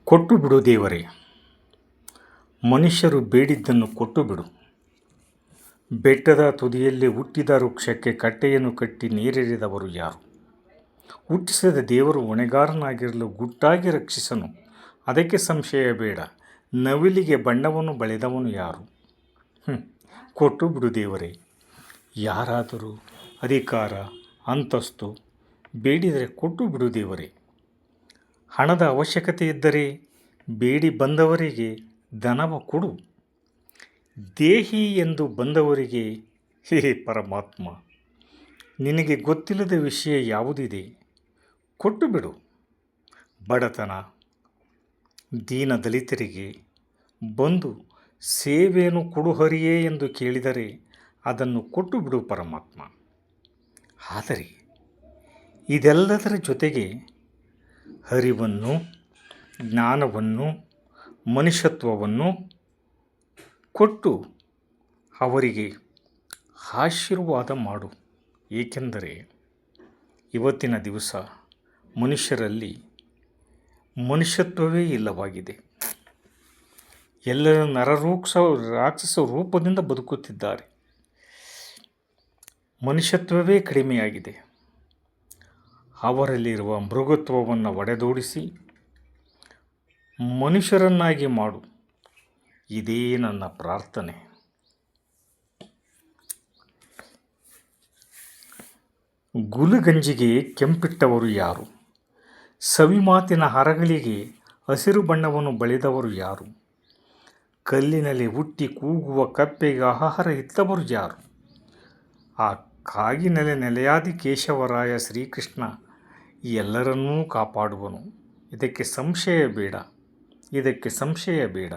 ಕೊಟ್ಟು ಬಿಡು ದೇವರೇ, ಮನುಷ್ಯರು ಬೇಡಿದ್ದನ್ನು ಕೊಟ್ಟು ಬಿಡು. ಬೆಟ್ಟದ ತುದಿಯಲ್ಲಿ ಹುಟ್ಟಿದ ವೃಕ್ಷಕ್ಕೆ ಕಟ್ಟೆಯನ್ನು ಕಟ್ಟಿ ನೀರೆರೆದವರು ಯಾರು? ಹುಟ್ಟಿಸಿದ ದೇವರು ಹೊಣೆಗಾರನಾಗಿರಲು ಗುಟ್ಟಾಗಿ ರಕ್ಷಿಸನು, ಅದಕ್ಕೆ ಸಂಶಯ ಬೇಡ. ನವಿಲಿಗೆ ಬಣ್ಣವನ್ನು ಬಳೆದವನು ಯಾರು? ಕೊಟ್ಟು ಬಿಡು ದೇವರೇ. ಯಾರಾದರೂ ಅಧಿಕಾರ ಅಂತಸ್ತು ಬೇಡಿದರೆ ಕೊಟ್ಟು ಬಿಡು ದೇವರೇ. ಹಣದ ಅವಶ್ಯಕತೆ ಇದ್ದರೆ ಬೇಡಿ ಬಂದವರಿಗೆ ಧನವ ಕೊಡು. ದೇಹಿ ಎಂದು ಬಂದವರಿಗೆ ಹೇ ಪರಮಾತ್ಮ, ನಿನಗೆ ಗೊತ್ತಿಲ್ಲದ ವಿಷಯ ಯಾವುದಿದೆ? ಕೊಟ್ಟು ಬಿಡು. ಬಡತನ ದೀನ ದಲಿತರಿಗೆ ಬಂದು ಸೇವೆಯನ್ನು ಕೊಡು ಹರಿಯೇ ಎಂದು ಕೇಳಿದರೆ ಅದನ್ನು ಕೊಟ್ಟು ಬಿಡು ಪರಮಾತ್ಮ. ಆದರೆ ಇದೆಲ್ಲದರ ಜೊತೆಗೆ ಅರಿವನ್ನು, ಜ್ಞಾನವನ್ನು, ಮನುಷ್ಯತ್ವವನ್ನು ಕೊಟ್ಟು ಅವರಿಗೆ ಆಶೀರ್ವಾದ ಮಾಡು. ಏಕೆಂದರೆ ಇವತ್ತಿನ ದಿವಸ ಮನುಷ್ಯರಲ್ಲಿ ಮನುಷ್ಯತ್ವವೇ ಇಲ್ಲವಾಗಿದೆ. ಎಲ್ಲರೂ ರಾಕ್ಷಸ ರೂಪದಿಂದ ಬದುಕುತ್ತಿದ್ದಾರೆ. ಮನುಷ್ಯತ್ವವೇ ಕಡಿಮೆಯಾಗಿದೆ. ಅವರಲ್ಲಿರುವ ಮೃಗತ್ವವನ್ನು ಒಡೆದೋಡಿಸಿ ಮನುಷ್ಯರನ್ನಾಗಿ ಮಾಡು. ಇದೇ ನನ್ನ ಪ್ರಾರ್ಥನೆ. ಗುಲಗಂಜಿಗೆ ಕೆಂಪಿಟ್ಟವರು ಯಾರು? ಸವಿಮಾತಿನ ಹರಗಳಿಗೆ ಹಸಿರು ಬಣ್ಣವನ್ನು ಬಳಿದವರು ಯಾರು? ಕಲ್ಲಿನಲ್ಲಿ ಹುಟ್ಟಿ ಕೂಗುವ ಕಪ್ಪೆಗೆ ಆಹಾರ ಇತ್ತವರು ಯಾರು? ಆ ಕಾಗಿನೆಲೆ ನೆಲೆಯಾದಿ ಕೇಶವರಾಯ ಶ್ರೀಕೃಷ್ಣ ಎಲ್ಲರನ್ನೂ ಕಾಪಾಡುವನು. ಇದಕ್ಕೆ ಸಂಶಯ ಬೇಡ.